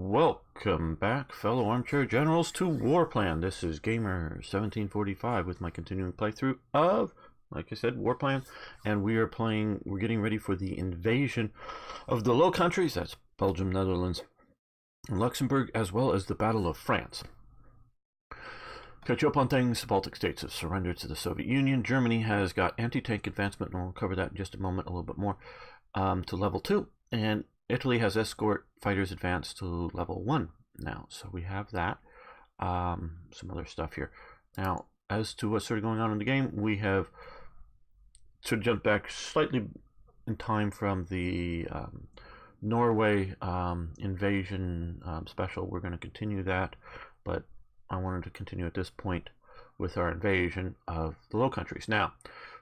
Welcome back, fellow armchair generals, to WarPlan. This is Gamer1745 with my continuing playthrough of, like I said, WarPlan, and we're getting ready for the invasion of the Low Countries. That's Belgium, Netherlands, and Luxembourg, as well as the Battle of France. Catch you up on things. The Baltic states have surrendered to the Soviet Union. Germany has got anti-tank advancement, and we'll cover that in just a moment, a little bit more, to level 2, and Italy has escort fighters advanced to level 1 now, so we have that. Some other stuff here. Now, as to what's sort of going on in the game, we have sort of jumped back slightly in time from the Norway invasion special. We're going to continue that, but I wanted to continue at this point with our invasion of the Low Countries. Now,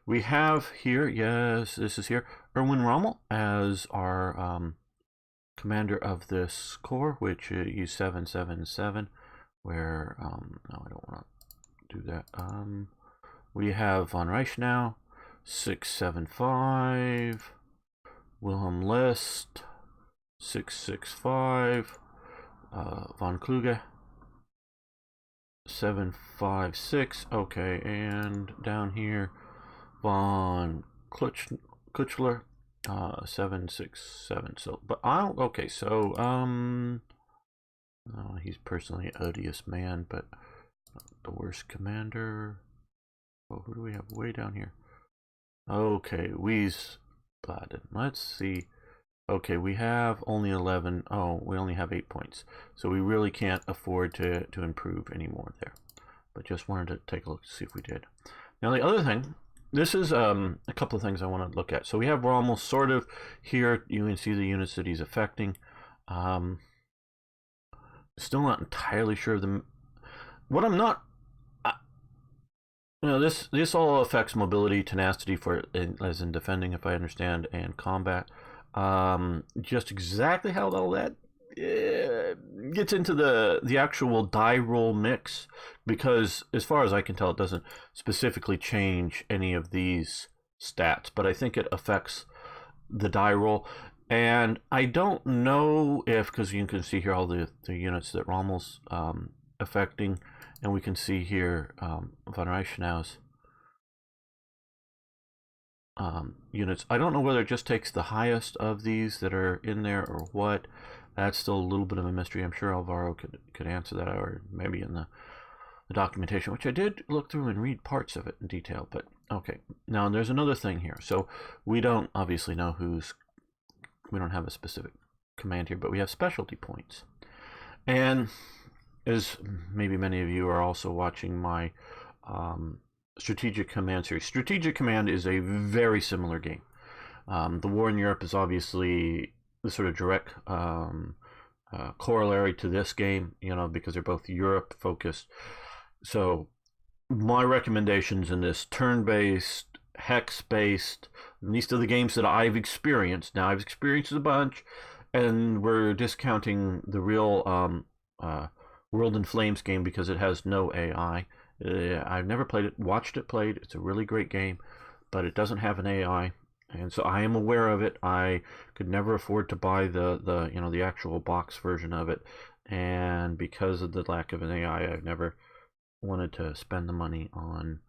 we have here, yes, this is here, Erwin Rommel as our commander of this corps, which is 777, where, no, I don't want to do that. We have von Reichenau, 675, Wilhelm List, 665, von Kluge, 756, okay, and down here, von Kuchler, 767. So, but okay, so he's personally an odious man, but the worst commander. Oh, who do we have way down here? Okay, Wiesbaden. Let's see. Okay, we have only 11. Oh, we only have 8 points, so we really can't afford to improve anymore there. But just wanted to take a look to see if we did. Now the other thing. This is a couple of things I want to look at. So we have Rommel sort of here. You can see the units that he's affecting. Still not entirely sure of them. What I'm not, this all affects mobility, tenacity as in defending, if I understand, and combat. Just exactly how all that gets into the actual die roll mix, because as far as I can tell, it doesn't specifically change any of these stats, but I think it affects the die roll. And I don't know if, because you can see here all the units that Rommel's affecting, and we can see here von Reichenau's units. I don't know whether it just takes the highest of these that are in there or what. That's still a little bit of a mystery. I'm sure Alvaro could answer that, or maybe in the documentation, which I did look through and read parts of it in detail. But okay, now there's another thing here. So we don't obviously know we don't have a specific command here, but we have specialty points. And as maybe many of you are also watching my Strategic Command series. Strategic Command is a very similar game. The War in Europe is obviously the sort of direct corollary to this game, because they're both Europe focused. So my recommendations in this turn-based, hex-based, these are the games that I've experienced. Now I've experienced a bunch, and we're discounting the real World in Flames game because it has no AI. I've never played it, watched it played. It's a really great game, but it doesn't have an AI. And so I am aware of it. I could never afford to buy the actual box version of it, and because of the lack of an AI, I've never wanted to spend the money on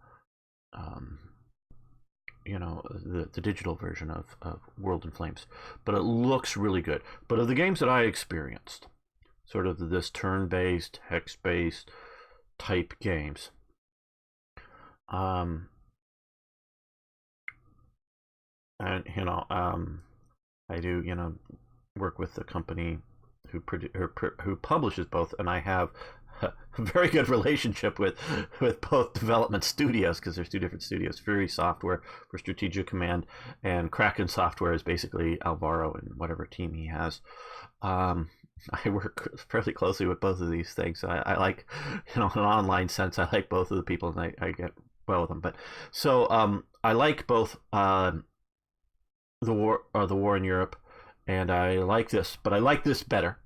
the digital version of World in Flames. But it looks really good. But of the games that I experienced, sort of this turn-based, hex-based type games, and I do work with the company who publishes both, and I have a very good relationship with both development studios, because there's two different studios. Fury Software for Strategic Command, and Kraken Software is basically Alvaro and whatever team he has. I work fairly closely with both of these things. I like, in an online sense, I like both of the people, and I get well with them. But so I like both the war in Europe, and I like this, but I like this better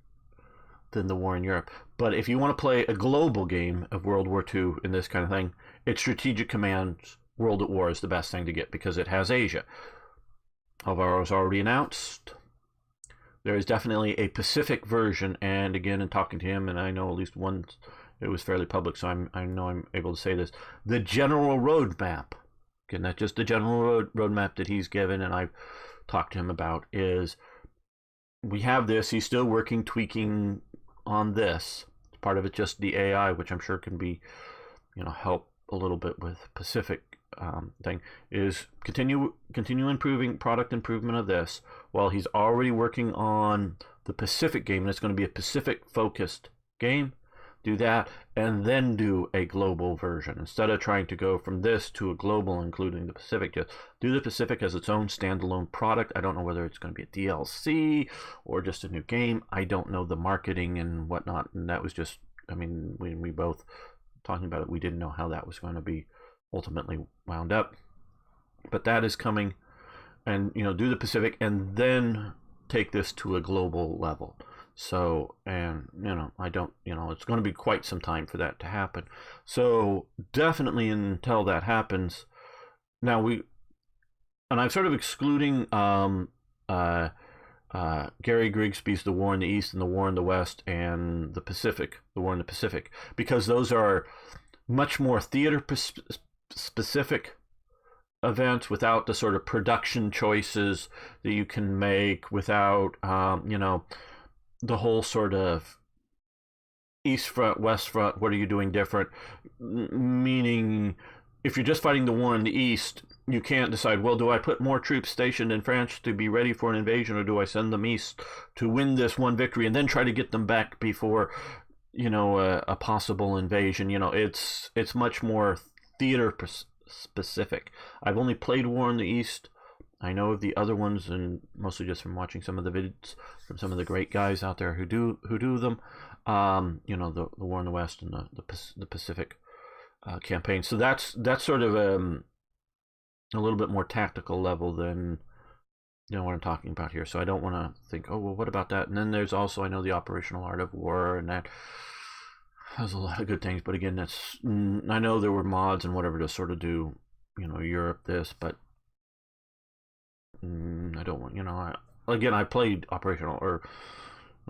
than the War in Europe. But if you want to play a global game of World War II in this kind of thing, it's Strategic Command's World at War is the best thing to get, because it has Asia. Alvaro's already announced there is definitely a Pacific version, and again, in talking to him, and I know at least one, it was fairly public, so I know I'm able to say this. The general roadmap, again, that's just the general roadmap that he's given, and I've talked to him about, is we have this. He's still working, tweaking on this. Part of it just the AI, which I'm sure can be, help a little bit with Pacific thing, is continue improving product improvement of this while he's already working on the Pacific game, and it's going to be a Pacific focused game. Do that and then do a global version instead of trying to go from this to a global including the Pacific. Just do the Pacific as its own standalone product. I don't know whether it's going to be a DLC or just a new game. I don't know the marketing and whatnot, and that was just, when we both talking about it, we didn't know how that was going to be ultimately wound up, but that is coming. And do the Pacific and then take this to a global level. So, and I don't, it's going to be quite some time for that to happen. So definitely until that happens. Now and I'm sort of excluding Gary Grigsby's The War in the East and The War in the West and the Pacific, The War in the Pacific, because those are much more theater specific events without the sort of production choices that you can make, without, the whole sort of East Front, West Front, what are you doing different? Meaning, if you're just fighting the war in the East, you can't decide, well, do I put more troops stationed in France to be ready for an invasion, or do I send them east to win this one victory and then try to get them back before, a possible invasion? It's much more theater specific. I've only played War in the East. I know of the other ones, and mostly just from watching some of the vids from some of the great guys out there who do them. The War in the West and the Pacific campaign. So that's sort of a little bit more tactical level than what I'm talking about here. So I don't want to think, oh well, what about that? And then there's also, I know, the Operational Art of War, and that has a lot of good things. But again, I know there were mods and whatever to sort of do, Europe this, but I don't want, I played Operational, or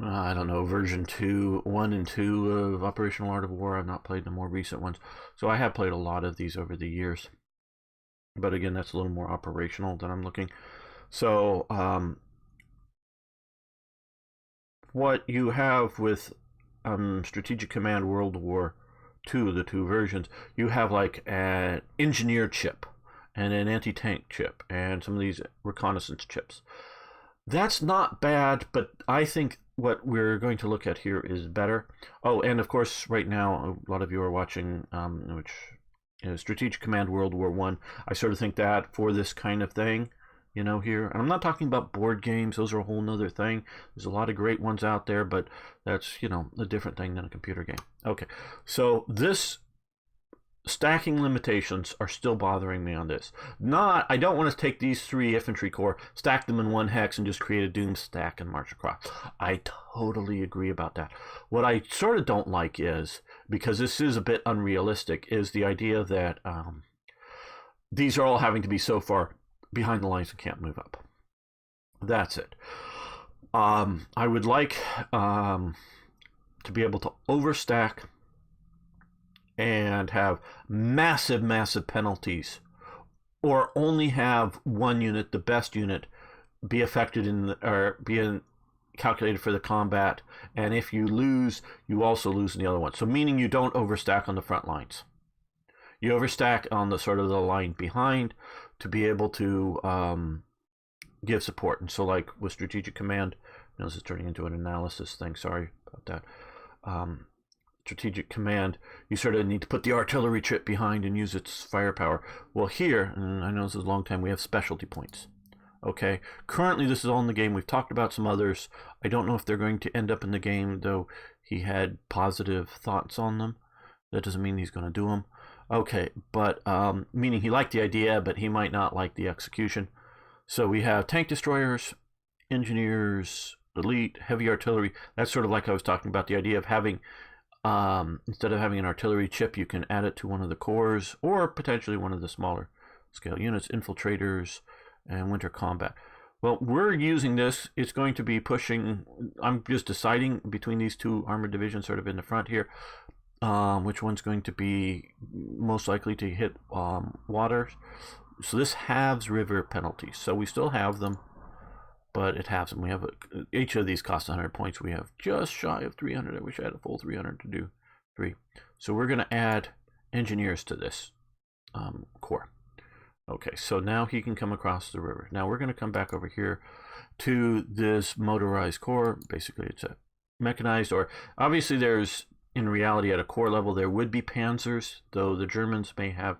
I don't know, version 1 and 2 of Operational Art of War. I've not played the more recent ones. So I have played a lot of these over the years. But again, that's a little more operational than I'm looking. So what you have with Strategic Command World War II, the two versions, you have like an engineer chip and an anti-tank chip and some of these reconnaissance chips. That's not bad, but I think what we're going to look at here is better. Oh, and of course, right now, a lot of you are watching, which is Strategic Command World War I. I sort of think that for this kind of thing, here. And I'm not talking about board games. Those are a whole nother thing. There's a lot of great ones out there, but that's, a different thing than a computer game. Okay, so this stacking limitations are still bothering me on this. I don't want to take these 3 infantry corps, stack them in one hex, and just create a doom stack and march across. I totally agree about that. What I sort of don't like is, because this is a bit unrealistic, is the idea that these are all having to be so far behind the lines and can't move up. That's it. I would like to be able to overstack and have massive penalties, or only have one unit, the best unit, be affected or be calculated for the combat, and if you lose, you also lose in the other one. So meaning you don't overstack on the front lines. You overstack on the sort of the line behind to be able to give support. And so like with Strategic Command, this is turning into an analysis thing, sorry about that. Strategic Command, you sort of need to put the artillery chip behind and use its firepower. Well, here, and I know this is a long time, we have specialty points. Okay, currently this is all in the game. We've talked about some others. I don't know if they're going to end up in the game, though he had positive thoughts on them. That doesn't mean he's going to do them. Okay, but meaning he liked the idea, but he might not like the execution. So we have tank destroyers, engineers, elite, heavy artillery. That's sort of like I was talking about, the idea of having, instead of having an artillery chip, you can add it to one of the cores, or potentially one of the smaller scale units, infiltrators, and winter combat. Well, we're using this. It's going to be pushing. I'm just deciding between these two armored divisions, sort of in the front here, which one's going to be most likely to hit water. So this halves river penalties. So we still have them, but it halves them. We have each of these costs 100 points. We have just shy of 300. I wish I had a full 300 to do 3. So we're going to add engineers to this corps. Okay, so now he can come across the river. Now we're going to come back over here to this motorized corps. Basically, it's a mechanized, or obviously there's, in reality, at a corps level, there would be panzers, though the Germans may have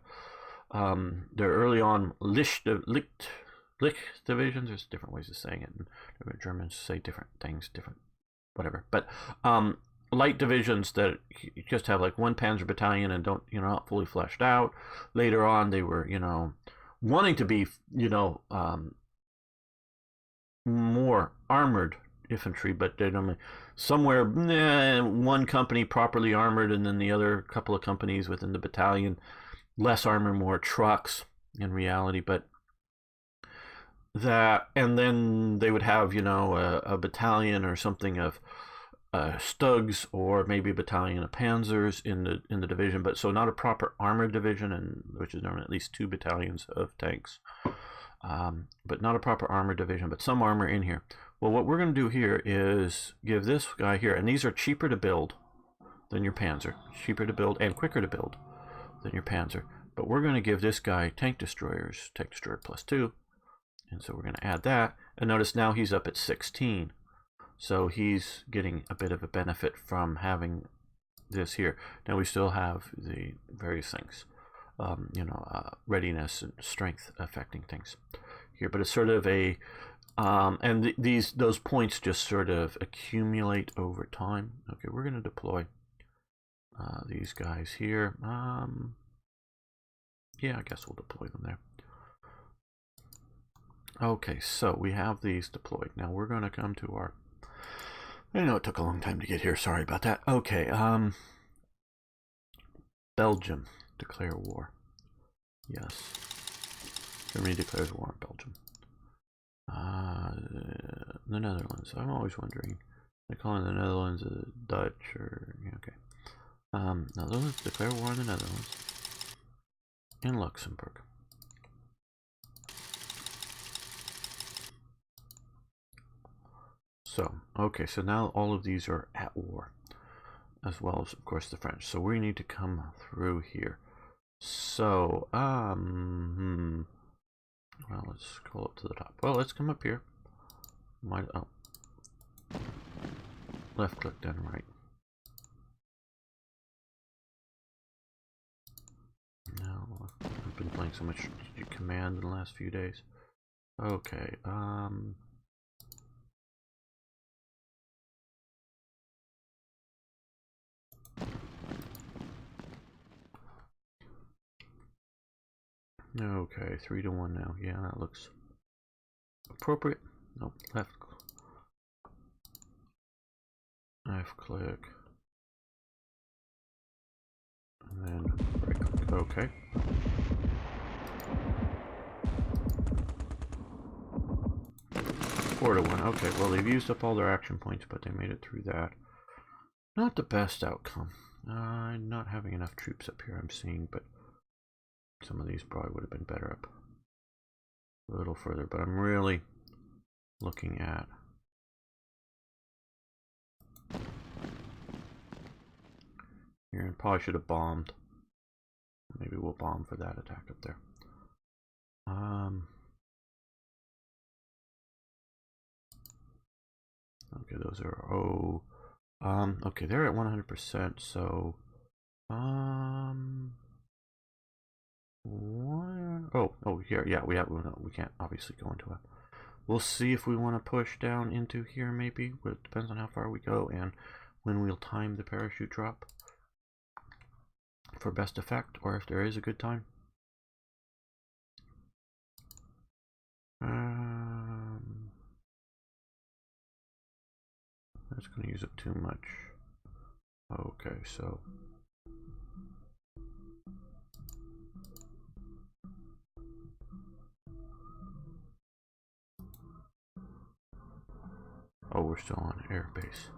their early on Licht divisions. There's different ways of saying it. And Germans say different things, different whatever. But light divisions that just have like one panzer battalion and don't, not fully fleshed out. Later on, they were, wanting to be, more armored infantry, but they don't. Somewhere, one company properly armored, and then the other couple of companies within the battalion less armor, more trucks in reality. But that, and then they would have, a battalion or something of Stugs, or maybe a battalion of Panzers in the division, but so not a proper armored division, and which is normally at least 2 battalions of tanks, but not a proper armored division, but some armor in here. Well, what we're going to do here is give this guy here, and these are cheaper to build than your Panzer, cheaper to build and quicker to build than your Panzer, but we're going to give this guy tank destroyers, tank destroyer +2, and so we're going to add that, and notice now he's up at 16. So he's getting a bit of a benefit from having this here. Now we still have the various things, readiness and strength affecting things here, but it's sort of a, and those points just sort of accumulate over time. Okay, we're going to deploy these guys here. Yeah, I guess we'll deploy them there. Okay, so we have these deployed. Now we're going to come to our, I know it took a long time to get here. Sorry about that. Okay, Belgium, declare war. Yes. Germany declares war on Belgium. The Netherlands. I'm always wondering. They're calling the Netherlands Dutch, or, okay. Netherlands declare war on the Netherlands. In Luxembourg. So, okay, so now all of these are at war, as well as, of course, the French. So we need to come through here. So, well, let's scroll up to the top. Well, let's come up here. Left click, then right. Now, I've been playing so much command in the last few days. Okay, okay, 3-1 now. Yeah, that looks appropriate. Nope, left click. And then right click. Okay. Four to 1. Okay, well, they've used up all their action points, but they made it through that. Not the best outcome. Not having enough troops up here, I'm seeing, but some of these probably would have been better up a little further. But I'm really looking at here, and probably should have bombed. Maybe we'll bomb for that attack up there. Okay, those are okay, they're at 100%. So here, yeah, we can't obviously go into it. We'll see if we want to push down into here. Maybe it depends on how far we go and when we'll time the parachute drop for best effect, or if there is a good time. That's going to use up too much. Okay, so we're still on air base.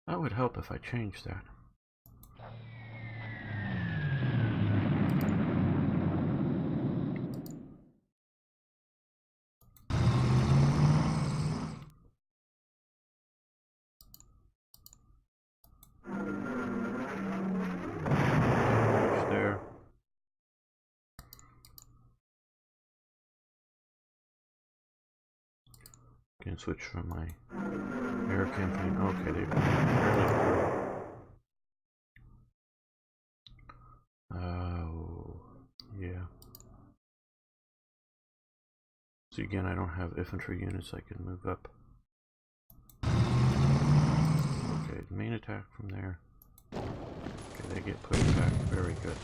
That would help if I changed that. There. Can switch from my air campaign. Okay, they've been fairly. Oh, yeah. So again, I don't have infantry units I can move up. Okay, main attack from there. Okay, they get pushed back. Very good.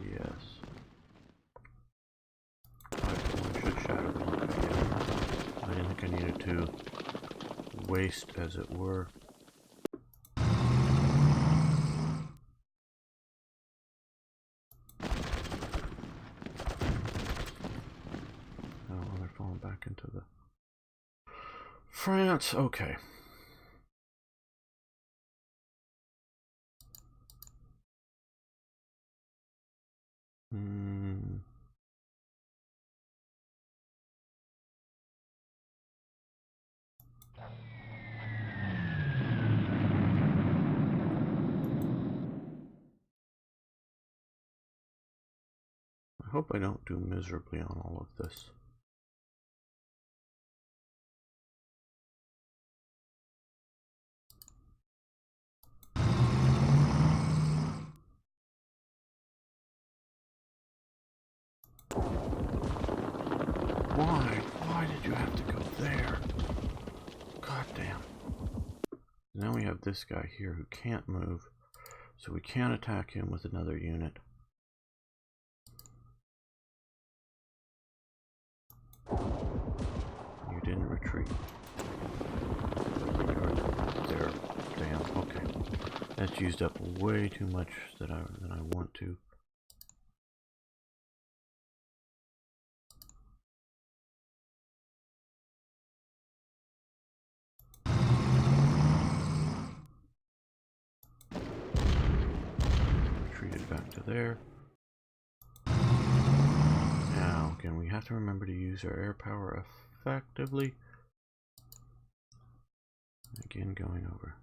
Yes. I should shadow block. Yeah. I didn't think I needed to waste, as it were. Oh, they're falling back into the France. Okay. I hope I don't do miserably on all of this. Why did you have to go there? God damn. Now we have this guy here who can't move, so we can't attack him with another unit. You didn't retreat. You're there. Damn. Okay. That's used up way too much than I want to. Retreated back to there. Now, again, we have to remember to use our air power effectively. Again, going over.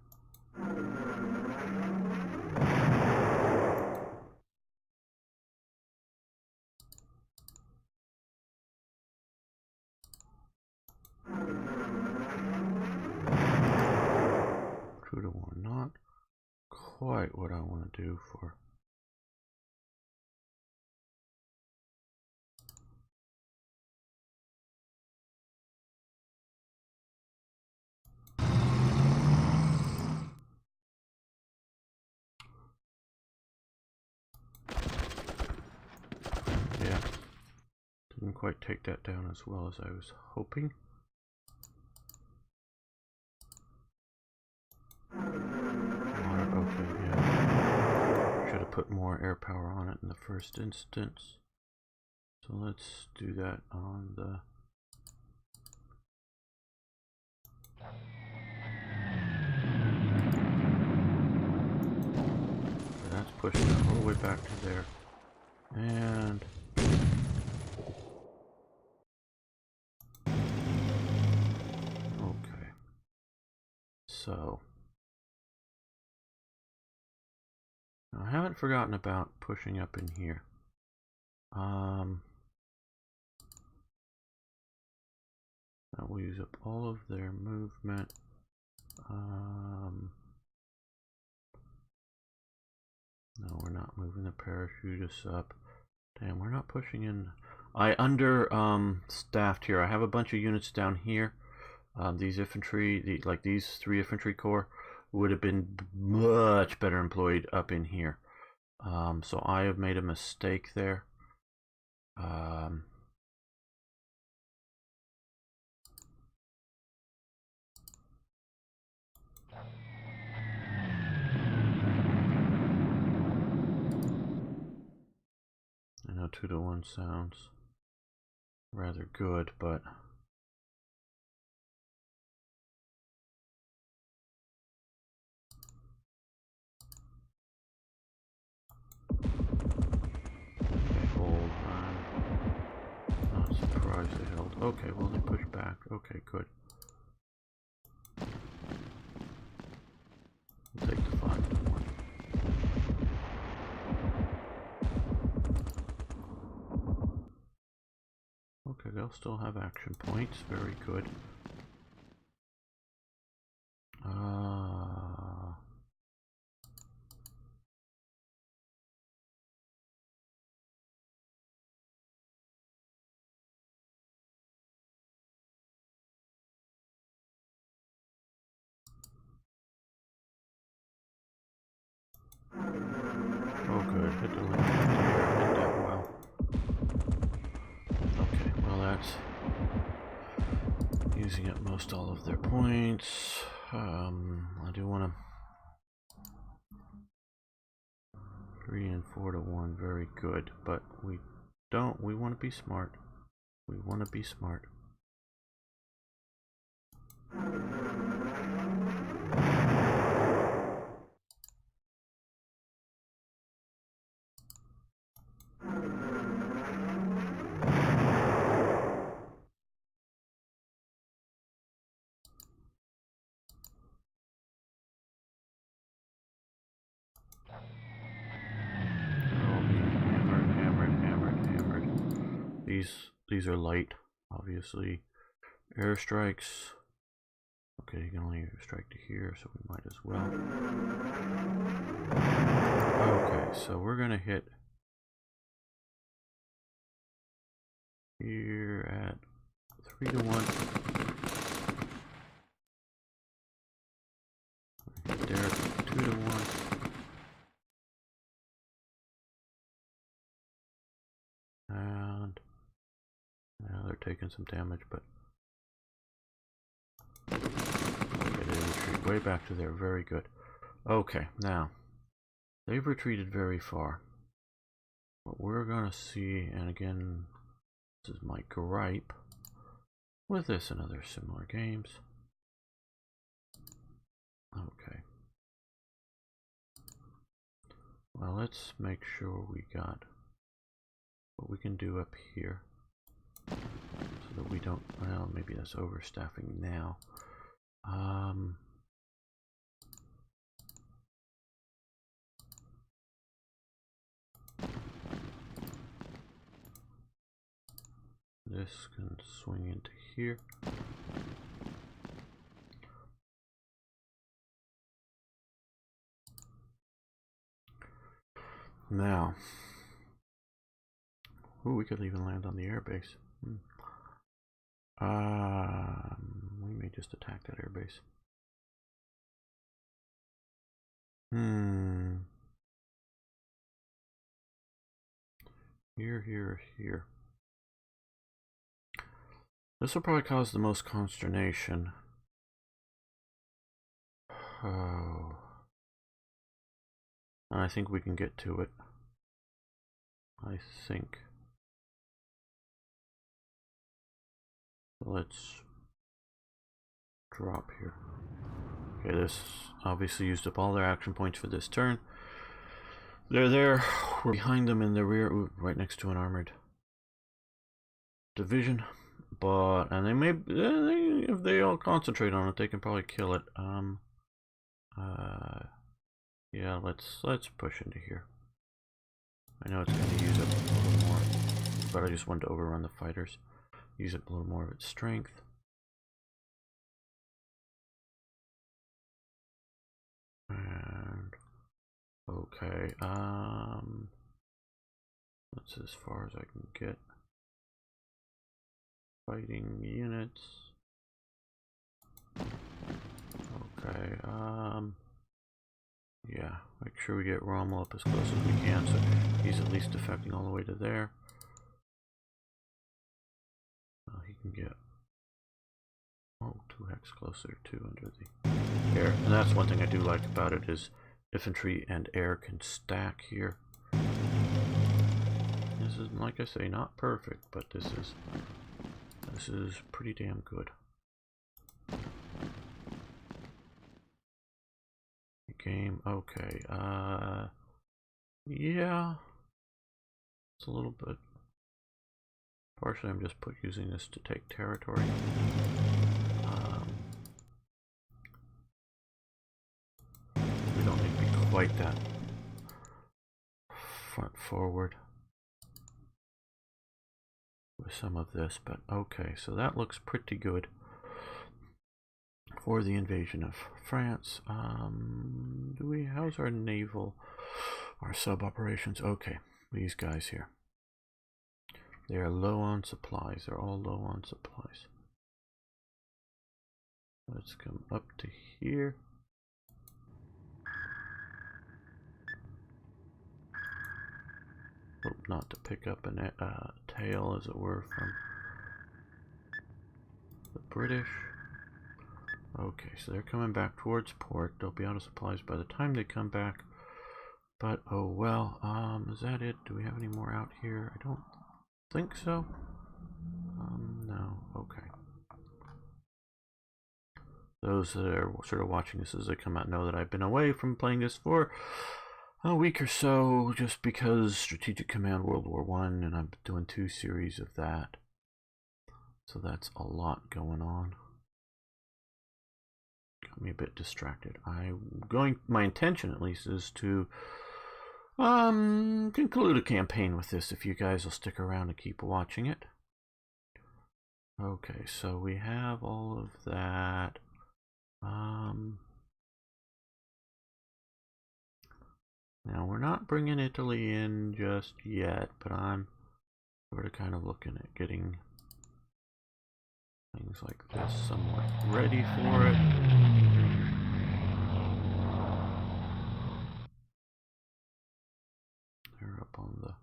True to war, not quite what I want to do for. Yeah, didn't quite take that down as well as I was hoping. Okay, yeah. Should have put more air power on it in the first instance. So let's do that on the... So that's pushing it all the way back to there. And... okay. So... now, I haven't forgotten about pushing up in here. That will use up all of their movement. No, we're not moving the parachutists up. Damn, we're not pushing in. I staffed here. I have a bunch of units down here. These infantry, like these 3 infantry corps, would have been much better employed up in here. So I have made a mistake there. know 2-to-1 sounds rather good, but they hold. I'm not surprised they held. Okay, well they push back. Okay, good. We'll take the 5-to-1. Okay, they'll still have action points. Very good. Oh good, hit the limit. Hit that well. Okay, well that's using up most all of their points. I do want to 3 and 4-to-1, very good, but we want to be smart. We want to be smart. These are light, obviously. Airstrikes. Okay, you can only strike to here, so we might as well. Okay, so we're gonna hit here at 3-to-1. There, 2-to-1. And now they're taking some damage, but okay, they retreat way back to there. Very good. Okay, now they've retreated very far. What we're gonna see, and again, this is my gripe with this and other similar games. Okay. Well, let's make sure we got what we can do up here so that we don't, well, maybe that's overstaffing now. This can swing into here. Now, ooh, we could even land on the airbase. We may just attack that airbase. Here. This will probably cause the most consternation. Oh. I think we can get to it. I think. Let's drop here. Okay, this obviously used up all their action points for this turn. They're there. We're behind them in the rear, ooh, right next to an armored division. But, and they may, if they all concentrate on it, they can probably kill it. Yeah, let's push into here. I know it's going to use up a little more, but I just wanted to overrun the fighters. Use up a little more of its strength. And okay, that's as far as I can get. Fighting units. Okay, yeah, make sure we get Rommel up as close as we can, so he's at least defecting all the way to there. He can get 2 hex closer to under the air, and that's one thing I do like about it is infantry and air can stack here. This is, like I say, not perfect, but this is pretty damn good. Game, okay. Yeah, it's a little bit. Partially, I'm just using this to take territory. We don't need to be quite that front forward with some of this, but okay, so that looks pretty good for the invasion of France. How's our naval, our sub operations? Okay, these guys here. They are low on supplies. They're all low on supplies. Let's come up to here. Hope not to pick up a tail, as it were, from the British. Okay, so they're coming back towards port. They'll be out of supplies by the time they come back. But, oh well, is that it? Do we have any more out here? I don't think so. No, okay. Those that are sort of watching this as they come out know that I've been away from playing this for a week or so, just because Strategic Command World War I, and I'm doing 2 series of that. So that's a lot going on. Got me a bit distracted. My intention at least is to conclude a campaign with this, if you guys will stick around and keep watching it. Okay, so we have all of that. Now we're not bringing Italy in just yet, but I'm sort of kind of looking at getting things like this somewhat ready for it. They're up on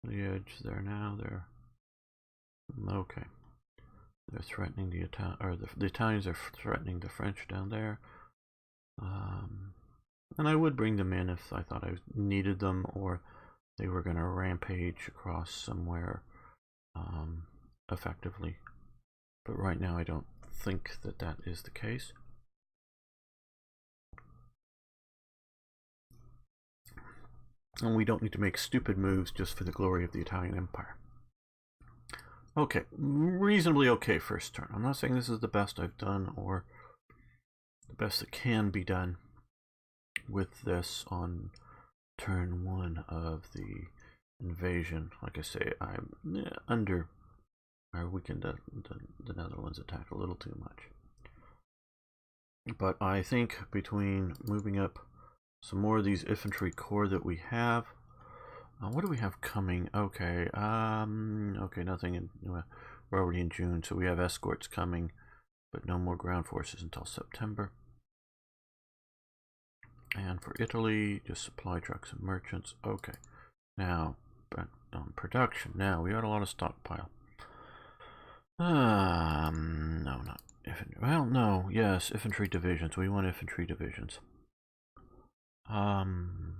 the edge there now. They're okay. They're threatening the Italians are threatening the French down there. And I would bring them in if I thought I needed them, or they were going to rampage across somewhere effectively. But right now I don't think that that is the case. And we don't need to make stupid moves just for the glory of the Italian Empire. Okay, reasonably okay first turn. I'm not saying this is the best I've done or the best that can be done with this on turn 1 of the invasion. Like I say, I'm weakened the Netherlands attack a little too much. But I think between moving up some more of these infantry corps that we have, what do we have coming? Okay, okay, nothing. We're already in June, so we have escorts coming, but no more ground forces until September. And for Italy, just supply trucks and merchants. Okay, now production. Now we got a lot of stockpile. No, not infantry. Well, no, yes, infantry divisions. We want infantry divisions. 1,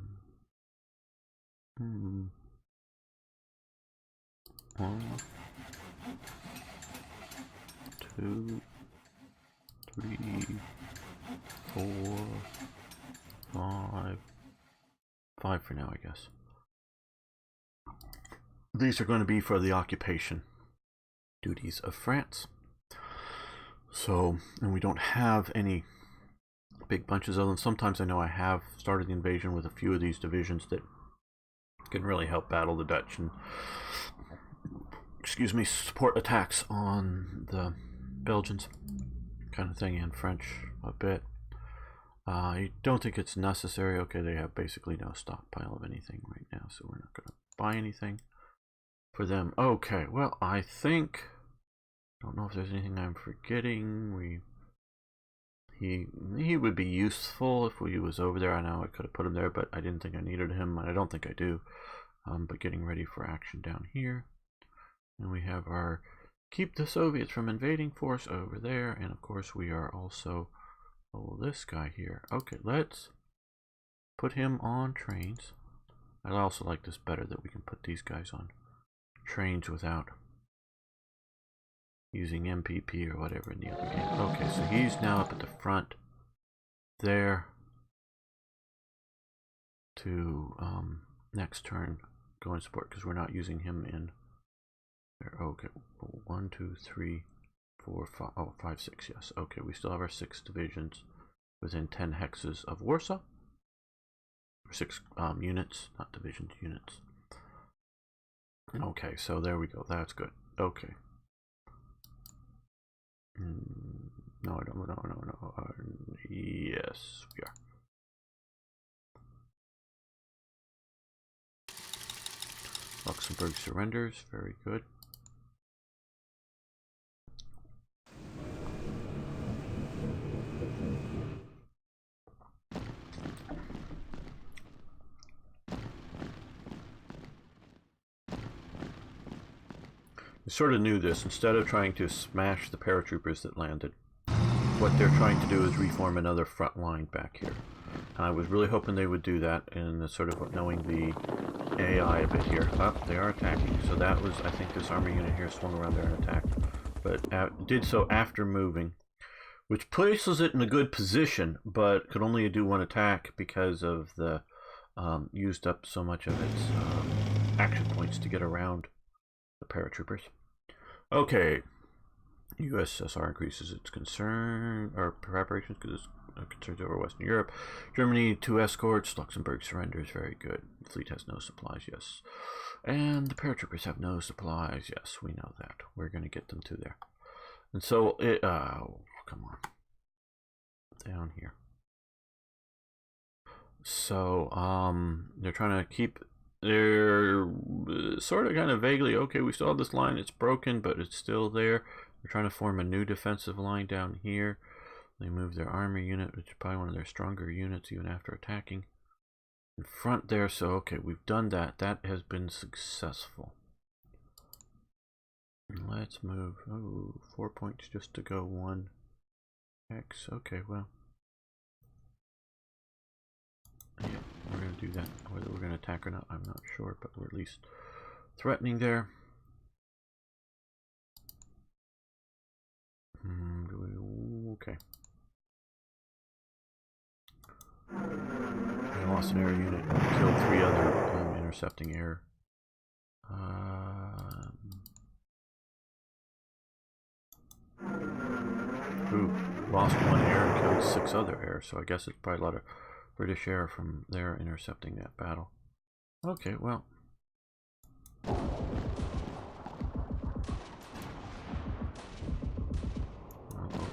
2, 3, 4, 5 for now, I guess. These are going to be for the occupation duties of France. So, and we don't have any big bunches of them. Sometimes I know I have started the invasion with a few of these divisions that can really help battle the Dutch and, excuse me, support attacks on the Belgians, kind of thing, and French a bit. I don't think it's necessary. Okay, they have basically no stockpile of anything right now, so we're not going to buy anything for them. Okay, well, I think, don't know if there's anything I'm forgetting. He would be useful if he was over there. I know I could have put him there, but I didn't think I needed him, and I don't think I do. But getting ready for action down here. And we have our keep the Soviets from invading force over there, and of course we are also, oh, this guy here. Okay, let's put him on trains. I also like this better, that we can put these guys on trains without using MPP or whatever in the other game. Okay, so he's now up at the front there to next turn go in support, because we're not using him in there. Okay, 1, 2, 3, 4, 5, oh, 5, 6, yes. Okay, we still have our 6 divisions within 10 hexes of Warsaw. 6 units, not divisions, units. Okay, so there we go. That's good. Okay. No, I don't. No. Yes, we are. Luxembourg surrenders. Very good. I sort of knew this. Instead of trying to smash the paratroopers that landed, what they're trying to do is reform another front line back here. And I was really hoping they would do that, and sort of knowing the AI a bit here. Oh, they are attacking. So that was, I think this armor unit here swung around there and attacked. But did so after moving, which places it in a good position, but could only do 1 attack because of the used up so much of its action points to get around the paratroopers. Okay, USSR increases its concern or preparations because it's concerns over Western Europe. Germany 2 escorts. Luxembourg surrenders. Very good. The fleet has no supplies. Yes, and the paratroopers have no supplies. Yes, we know that. We're going to get them to there. And so it. Oh, come on. Down here. So they're trying to keep. They're sort of kind of vaguely, okay, we still have this line, it's broken, but it's still there. They're trying to form a new defensive line down here. They move their army unit, which is probably one of their stronger units, even after attacking in front there. So, okay, we've done that. That has been successful. Let's move. Oh, 4 points just to go 1 X. Okay, well. Yeah, we're going to do that. Whether we're going to attack or not, I'm not sure, but we're at least threatening there. Okay. I lost an air unit. Killed 3 other intercepting air. Ooh, lost 1 air and killed 6 other air, so I guess it's probably a lot of British air from there intercepting that battle. Okay, well.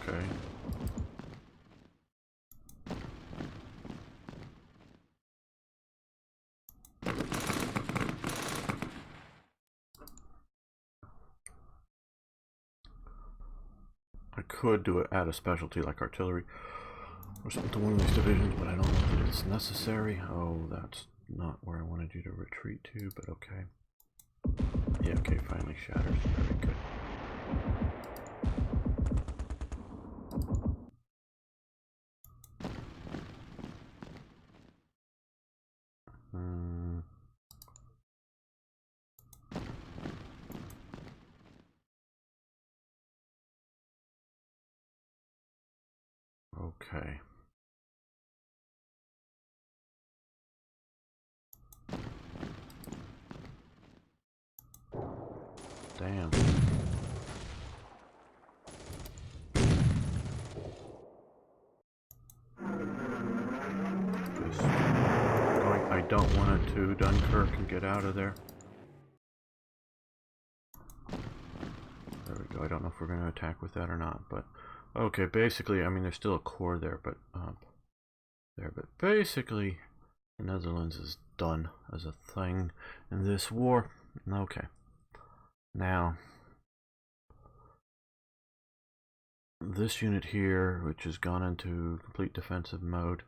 Okay. I could do it at a specialty like artillery or something to one of these divisions, but I don't know if it's necessary. Oh, that's not where I wanted you to retreat to, but okay. Yeah, okay, finally shatters. Very good. Okay. Damn. Just going, I don't want to Dunkirk and get out of there. There we go. I don't know if we're going to attack with that or not, but okay, basically, I mean, there's still a core there, but basically, the Netherlands is done as a thing in this war. Okay. Now, this unit here, which has gone into complete defensive mode,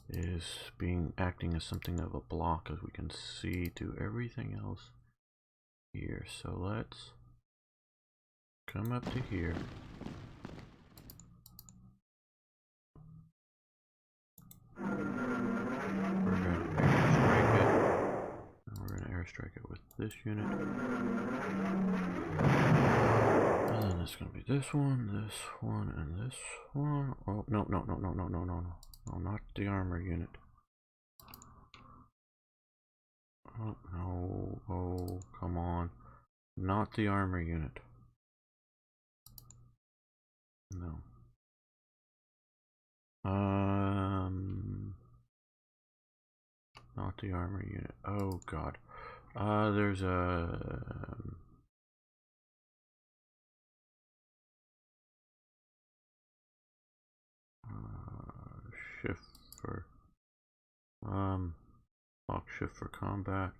is acting as something of a block, as we can see, to everything else here. So let's come up to here. We're going to strike it. strike it with this unit. And then it's going to be this one, and this one. Oh, no, no, no, no, no, no, no, no. No, not the armor unit. Oh, no. Oh, come on. Not the armor unit. No. Not the armor unit. Oh, God. There's a... shift for... lock shift for combat.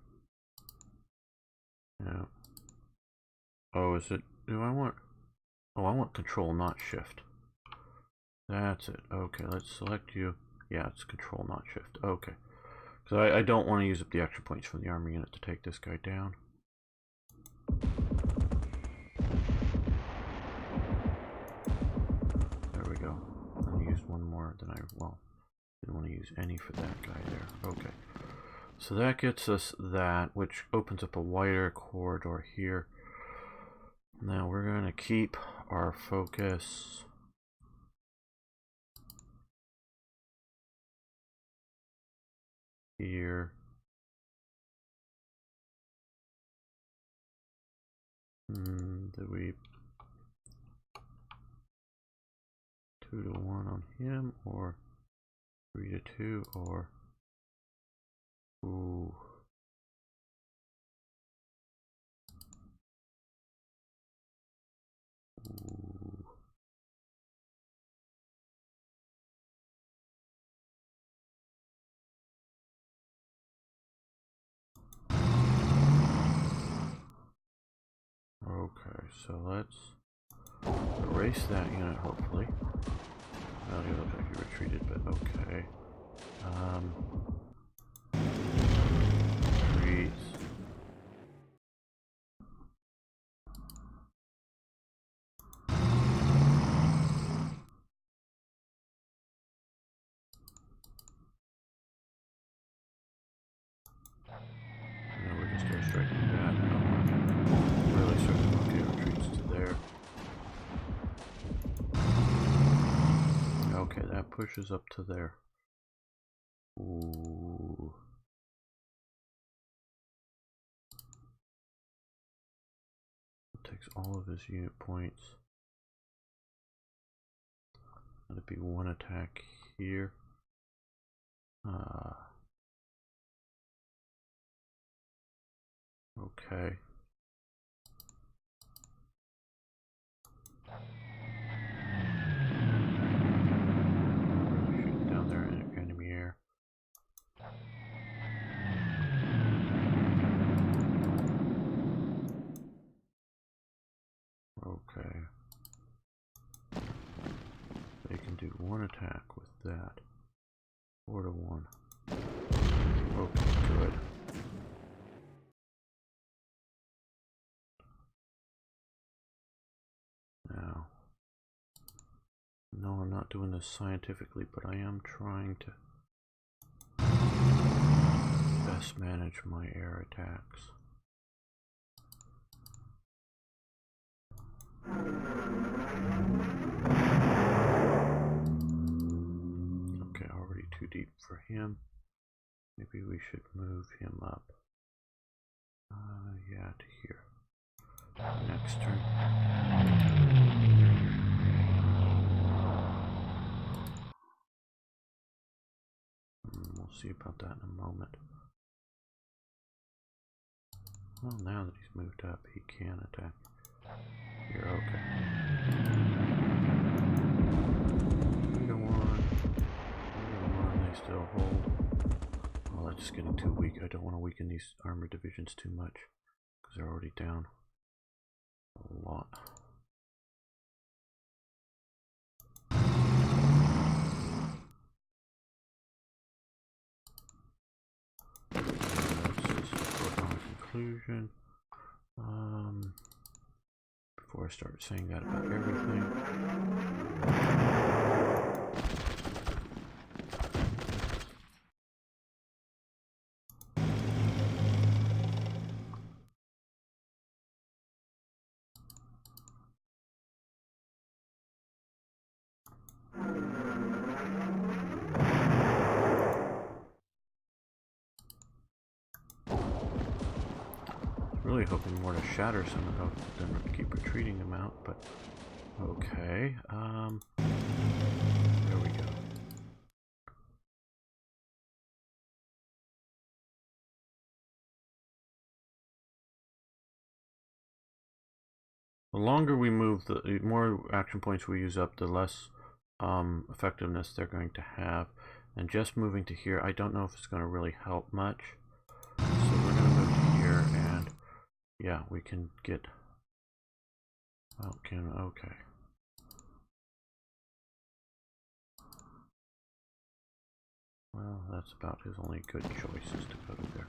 Yeah. Oh, is it... Do I want... Oh, I want control, not shift. That's it. Okay, let's select you. Yeah, it's control, not shift. Okay. Because I don't want to use up the extra points from the armor unit to take this guy down. There we go. I used one more than I... Well, didn't want to use any for that guy there. Okay. So that gets us that, which opens up a wider corridor here. Now we're going to keep our focus here. Did we 2-to-1 on him, or 3-to-2, or ooh. Ooh. Okay, so let's erase that unit, hopefully. Well, you look like you retreated, but okay. Retreats. No, we're just airstriking that. No, really certain. Okay, retreats to there. Okay, that pushes up to there. Ooh. Takes all of his unit points. That'd be one attack here. Okay. Shooting down there in enemy air. Okay. They can do one attack with that. 4-to-1. Okay, good. Now, no, I'm not doing this scientifically, but I am trying to best manage my air attacks. Okay, already too deep for him. Maybe we should move him up. Yeah, to here. Next turn. We'll see about that in a moment. Well, now that he's moved up, he can attack. Here, okay. 3-to-1. 3-to-1, they still hold. Well, that's just getting too weak. I don't want to weaken these armor divisions too much, because they're already down a lot. Let's just put on a conclusion. Before I start saying that about everything. Really hoping more to shatter some of them than keep retreating them out, but okay. There we go. The longer we move, the more action points we use up, the less effectiveness they're going to have. And just moving to here, I don't know if it's going to really help much. So we're going to move to here, and yeah, we can get... okay. Well, that's about his only good choice is to go to there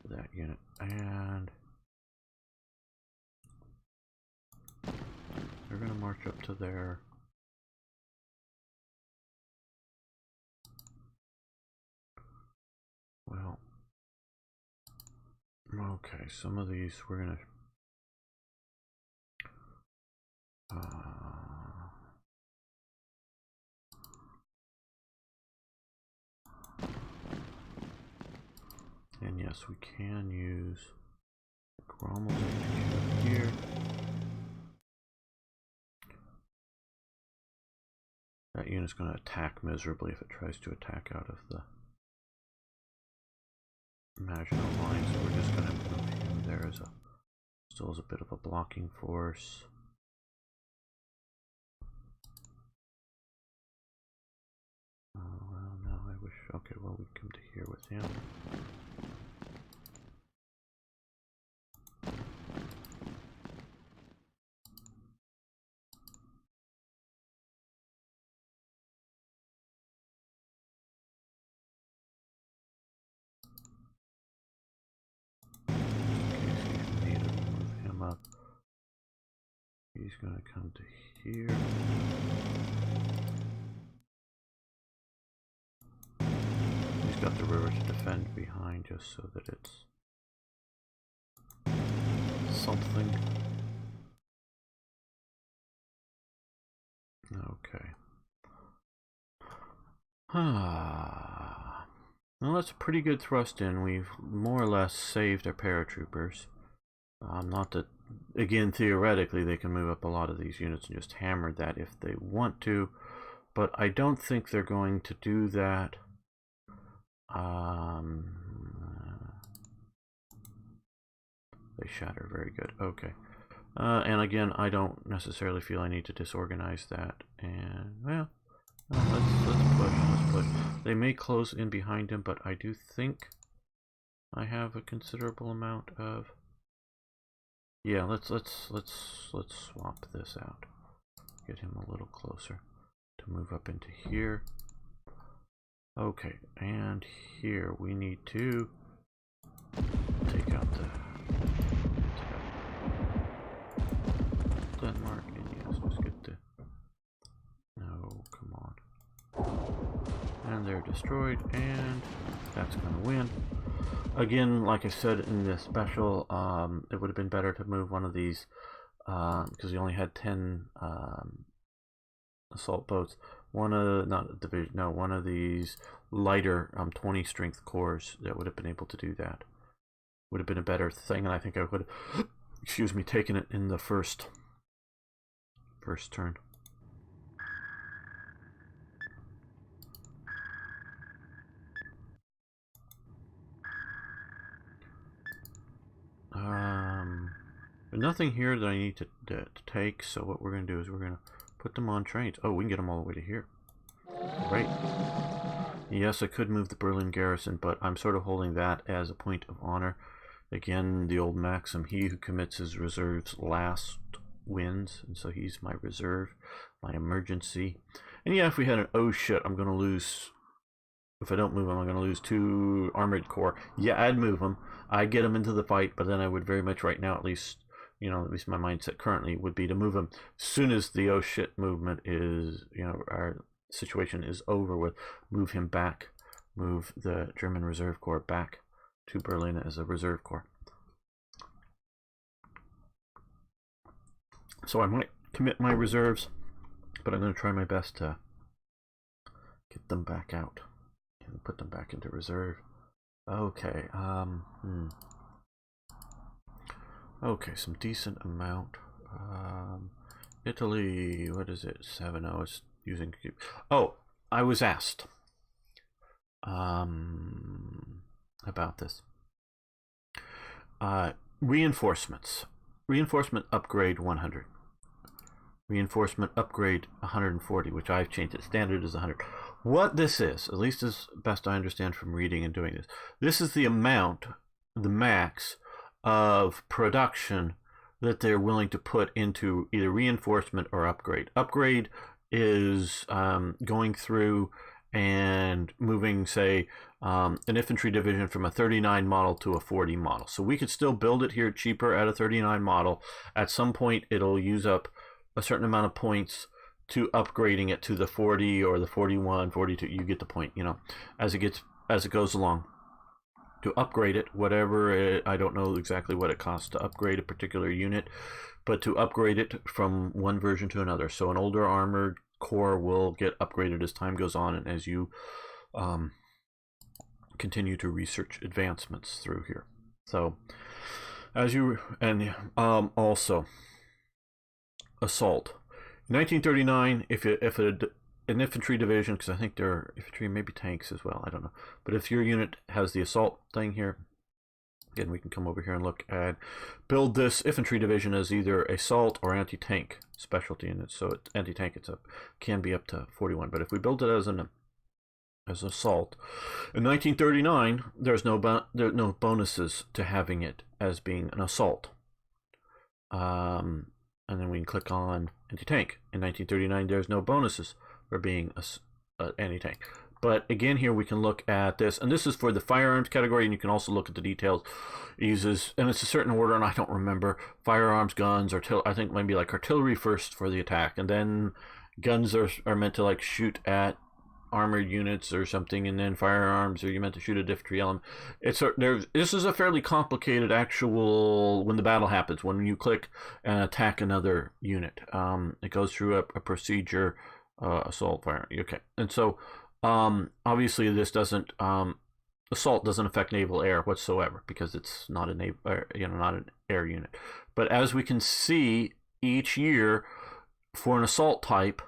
for that unit. And they're going to march up to there. Well, okay, some of these we're going to... and yes, we can use Rommel here. That unit's going to attack miserably if it tries to attack out of the Maginot line, so we're just going to move him there as still as a bit of a blocking force. Well, no, I wish... okay, well, we come to here with him. He's going to come to here. He's got the river to defend behind just so that it's something. Okay. Well, that's a pretty good thrust in. We've more or less saved our paratroopers. Not that, again, theoretically, they can move up a lot of these units and just hammer that if they want to, but I don't think they're going to do that. They shatter, very good. Okay. And again, I don't necessarily feel I need to disorganize that. And, well, let's push. They may close in behind him, but I do think I have a considerable amount of... yeah, let's swap this out. Get him a little closer to move up into here. Okay, and here we need to take out the Denmark, and yes, just get the... no, come on. And they're destroyed, and that's going to win. Again, like I said in the special, it would have been better to move one of these, because we only had 10 assault boats. One of, not a division, no, one of these lighter 20 strength cores that would have been able to do that. Would have been a better thing, and I think I would have, excuse me, taken it in the first turn. There's nothing here that I need to take, so what we're going to do is we're going to put them on trains. Oh, we can get them all the way to here. Great. Yes, I could move the Berlin garrison, but I'm sort of holding that as a point of honor. Again, the old maxim, he who commits his reserves last wins, and so he's my reserve, my emergency. And yeah, if we had an oh shit, I'm going to lose... if I don't move them, I'm going to lose 2 armored corps. Yeah, I'd move them. I'd get them into the fight, but then I would very much right now, at least, you know, at least my mindset currently would be to move them as soon as the oh shit movement is, you know, our situation is over with. Move him back. Move the German Reserve Corps back to Berlin as a reserve corps. So I might commit my reserves, but I'm going to try my best to get them back out and put them back into reserve. Okay, Okay, some decent amount. Italy, what is it? 7-0. It's using. Oh, I was asked about this. Reinforcements. Reinforcement upgrade 100. Reinforcement upgrade 140, which I've changed it. Standard is 100. What this is, at least as best I understand from reading and doing this is the amount, the max of production that they're willing to put into either reinforcement or upgrade. Upgrade is going through and moving, say, an infantry division from a 39 model to a 40 model. So we could still build it here cheaper at a 39 model. At some point, it'll use up a certain amount of points to upgrading it to the 40 or the 41, 42. You get the point, you know, as it goes along. To upgrade it, I don't know exactly what it costs to upgrade a particular unit, but to upgrade it from one version to another. So an older armored core will get upgraded as time goes on and as you continue to research advancements through here. So as you, and also assault. In 1939, if an infantry division, because I think they're infantry, maybe tanks as well, I don't know. But if your unit has the assault thing here, again, we can come over here and look at build this infantry division as either assault or anti-tank specialty units. So anti-tank, can be up to 41. But if we build it as assault, in 1939, there's no bonuses to having it as being an assault. And then we can click on anti-tank. In 1939, there's no bonuses for being an anti-tank. But again, here we can look at this, and this is for the firearms category, and you can also look at the details. It uses, and it's a certain order, and I don't remember. Firearms, guns, I think maybe like artillery first for the attack, and then guns are meant to like shoot at armored units or something, and then firearms are you meant to shoot a infantry element. This is a fairly complicated actual when the battle happens, when you click and attack another unit. It goes through a procedure, assault, fire. Okay, and so obviously this doesn't assault doesn't affect naval air whatsoever because it's not a not an air unit. But as we can see, each year for an assault type,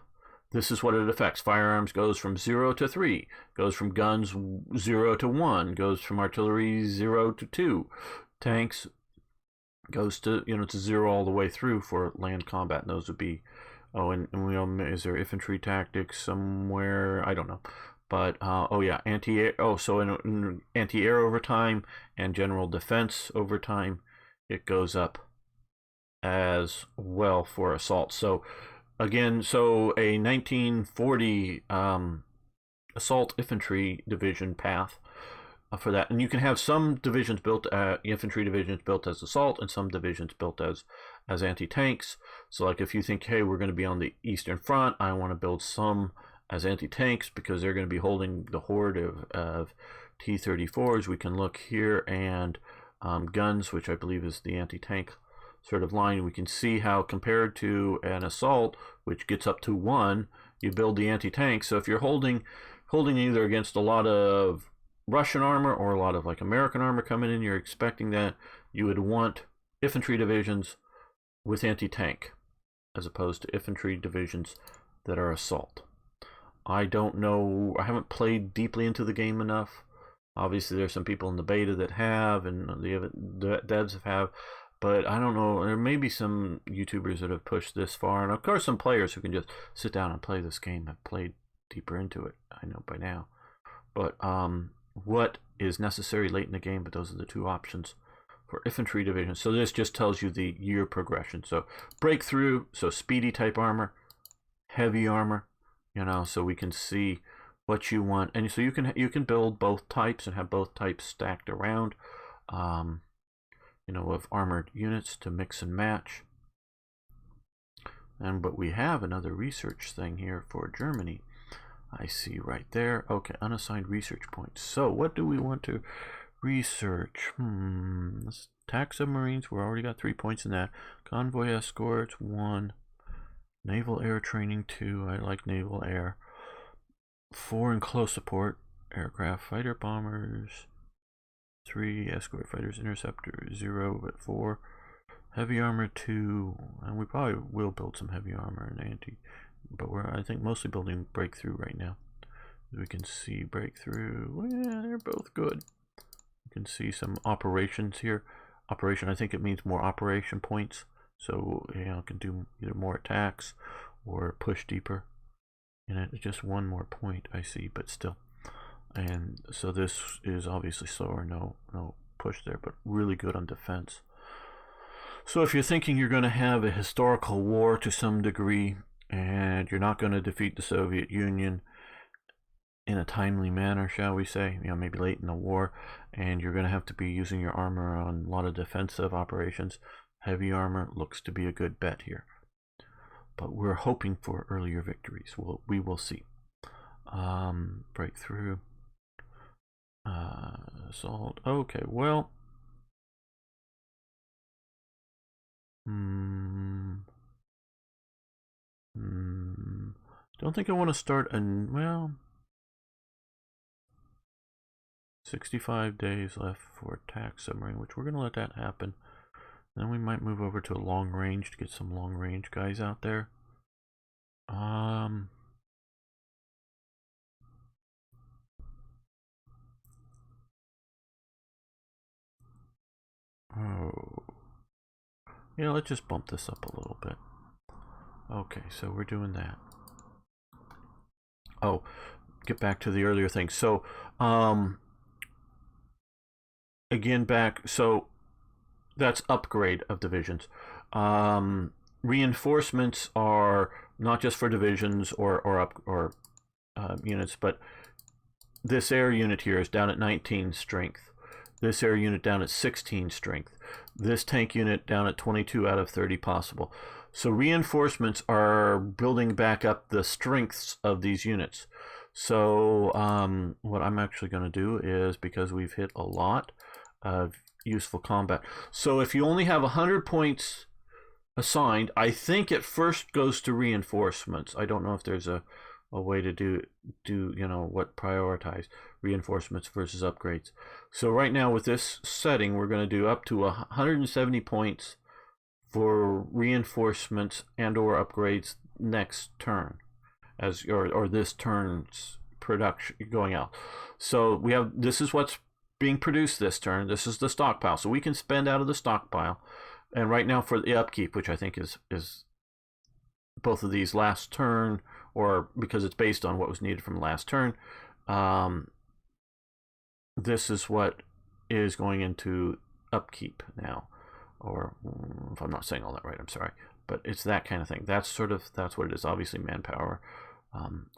this is what it affects. Firearms goes from 0 to 3, goes from guns 0 to 1, goes from artillery 0 to 2. Tanks goes to, to 0 all the way through for land combat. And those would be, is there infantry tactics somewhere? I don't know. But, anti-air, so in anti-air overtime and general defense overtime, it goes up as well for assault. So, again, a 1940 assault infantry division path for that, and you can have some divisions built infantry divisions built as assault, and some divisions built as anti-tanks. So, like if you think, hey, we're going to be on the Eastern Front, I want to build some as anti-tanks because they're going to be holding the horde of T-34s. We can look here and guns, which I believe is the anti-tank sort of line. We can see how compared to an assault, which gets up to 1, you build the anti-tank. So if you're holding either against a lot of Russian armor or a lot of like American armor coming in, you're expecting that you would want infantry divisions with anti-tank as opposed to infantry divisions that are assault. I don't know, I haven't played deeply into the game enough. Obviously there's some people in the beta that have, and the devs have, but I don't know, there may be some YouTubers that have pushed this far, and of course some players who can just sit down and play this game have played deeper into it, I know by now. But what is necessary late in the game, but those are the two options for infantry division. So this just tells you the year progression. So breakthrough, so speedy type armor, heavy armor, so we can see what you want. And so you can build both types and have both types stacked around. Of armored units to mix and match. But we have another research thing here for Germany. I see right there. Okay, unassigned research points. So what do we want to research? Let's attack submarines. We already got 3 points in that. Convoy escorts 1. Naval air training 2. I like naval air. 4 in close support. Aircraft fighter bombers 3, escort fighters, interceptors 0, but 4. Heavy armor 2, and we probably will build some heavy armor and anti, but we're, I think, mostly building breakthrough right now. We can see breakthrough. Well, yeah, they're both good. You can see some operations here. Operation, I think it means more operation points. So, you know, it can do either more attacks or push deeper. And it's just one more point, I see, but still. And so this is obviously slower, no push there, but really good on defense. So if you're thinking you're going to have a historical war to some degree, and you're not going to defeat the Soviet Union in a timely manner, shall we say, you know, maybe late in the war, and you're going to have to be using your armor on a lot of defensive operations, heavy armor looks to be a good bet here. But we're hoping for earlier victories. We will see. Breakthrough. Assault. Okay, well. Don't think I want to start well, 65 days left for attack submarine, which we're going to let that happen. Then we might move over to a long range to get some long range guys out there. Oh. Yeah, let's just bump this up a little bit. Okay, so we're doing that. Oh, get back to the earlier thing. So, again, so that's upgrade of divisions. Reinforcements are not just for divisions or units, but this air unit here is down at 19 strength. This air unit down at 16 strength. This tank unit down at 22 out of 30 possible. So reinforcements are building back up the strengths of these units. So what I'm actually going to do is, because we've hit a lot of useful combat. So if you only have 100 points assigned, I think it first goes to reinforcements. I don't know if there's a way to do you know what, prioritize reinforcements versus upgrades. So right now with this setting, we're going to do up to 170 points for reinforcements and or upgrades next turn, as or this turn's production going out. So we have, this is what's being produced this turn. This is the stockpile, so we can spend out of the stockpile. And right now for the upkeep, which I think is both of these last turn, or because it's based on what was needed from last turn, this is what is going into upkeep now. Or if I'm not saying all that right, I'm sorry, but it's that kind of thing. That's what it is. Obviously manpower.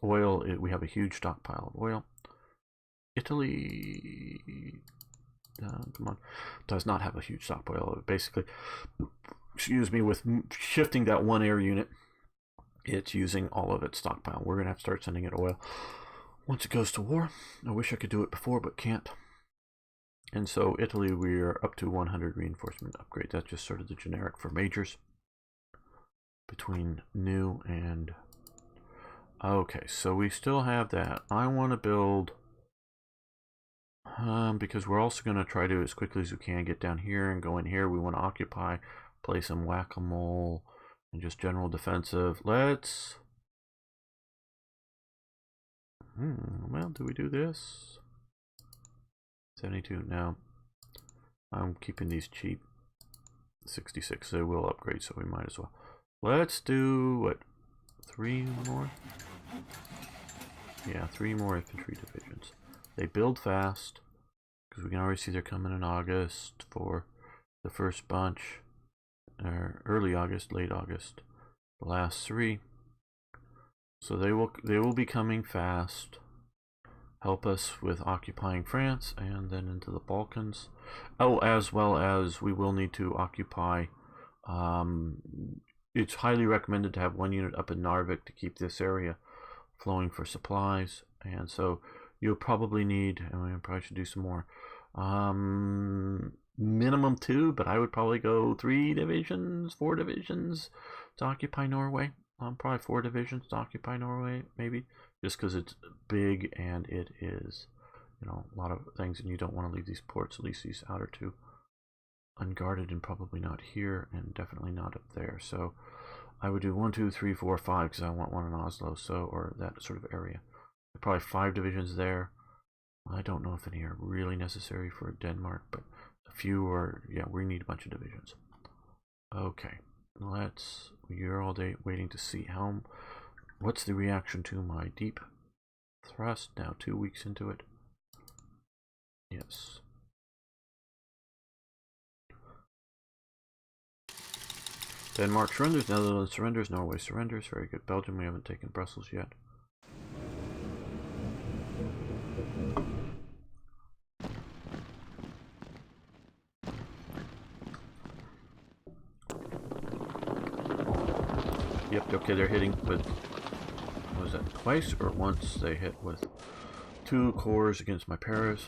Oil, we have a huge stockpile of oil. Italy, come on, does not have a huge stockpile. Basically, excuse me, with shifting that one air unit, it's using all of its stockpile. We're going to have to start sending it oil once it goes to war. I wish I could do it before, but can't. And so Italy, we are up to 100 reinforcement upgrade. That's just sort of the generic for majors. Between new and... Okay, so we still have that. I want to build... because we're also going to try to, as quickly as we can, get down here and go in here. We want to occupy, play some whack-a-mole, and just general defensive. Let's... well, do we do this? 72, no. I'm keeping these cheap. 66, they will upgrade, so we might as well. Let's do, what, 3 more? Yeah, 3 more infantry divisions. They build fast, because we can already see they're coming in August for the first bunch. Or early August, late August. The last 3. So they will be coming fast. Help us with occupying France and then into the Balkans. Oh, as well as we will need to occupy. It's highly recommended to have 1 unit up in Narvik to keep this area flowing for supplies. And so you'll probably need, and we probably should do some more. Minimum 2, but I would probably go 3 divisions, 4 divisions to occupy Norway. Probably 4 divisions to occupy Norway, maybe, just because it's big and it is, you know, a lot of things, and you don't want to leave these ports, at least these outer 2. unguarded and probably not here and definitely not up there. So I would do 1, 2, 3, 4, 5 because I want one in Oslo, so or that sort of area. Probably 5 divisions there. I don't know if any are really necessary for Denmark, but a few are. Yeah, we need a bunch of divisions. Okay, we're all day waiting to see what's the reaction to my deep thrust. Now 2 weeks into it. Yes. Denmark surrenders, Netherlands surrenders, Norway surrenders. Very good. Belgium, we haven't taken Brussels yet. Yep, okay, they're hitting, but was that twice or once they hit with 2 cores against my Paris?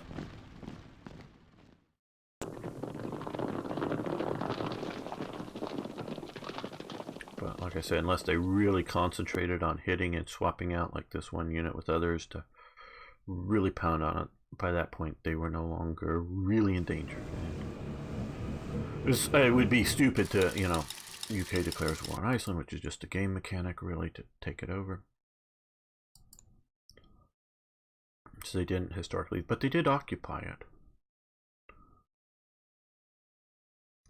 But like I said, unless they really concentrated on hitting and swapping out like this one unit with others to really pound on it, by that point they were no longer really in danger. It would be stupid to, you know, UK declares war on Iceland, which is just a game mechanic really to take it over. So they didn't historically, but they did occupy it.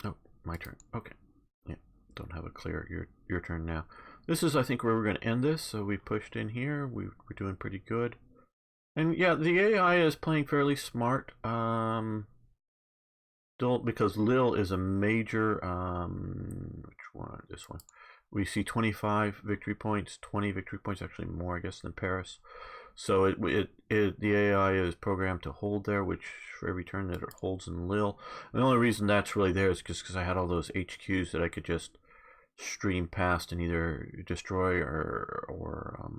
Oh, my turn. Okay. Yeah, don't have a clear. Your turn now. This is, I think, where we're going to end this. So we pushed in here. We're doing pretty good. And yeah, the AI is playing fairly smart. Still, because Lille is a major. Which one? This one. We see 25 victory points, 20 victory points, actually more, I guess, than Paris. So the AI is programmed to hold there, which for every turn that it holds in Lille. And the only reason that's really there is just because I had all those HQs that I could just stream past and either destroy or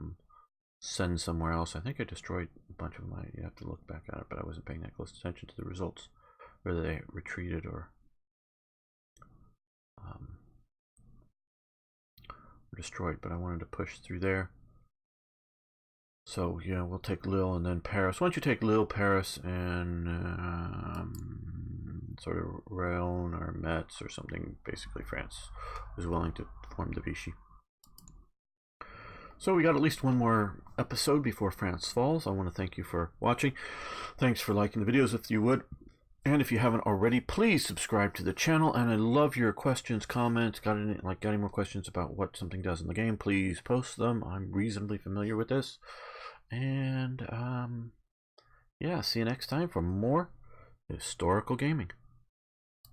send somewhere else. I think I destroyed a bunch of them. You have to look back at it, but I wasn't paying that close attention to the results, whether they retreated or destroyed. But I wanted to push through there. So yeah, we'll take Lille and then Paris. Once you take Lille, Paris, and sort of Réun or Metz or something, basically France is willing to form the Vichy. So we got at least one more episode before France falls. I want to thank you for watching. Thanks for liking the videos if you would. And if you haven't already, please subscribe to the channel. And I love your questions, comments. Got any more questions about what something does in the game, please post them. I'm reasonably familiar with this. And yeah, see you next time for more historical gaming.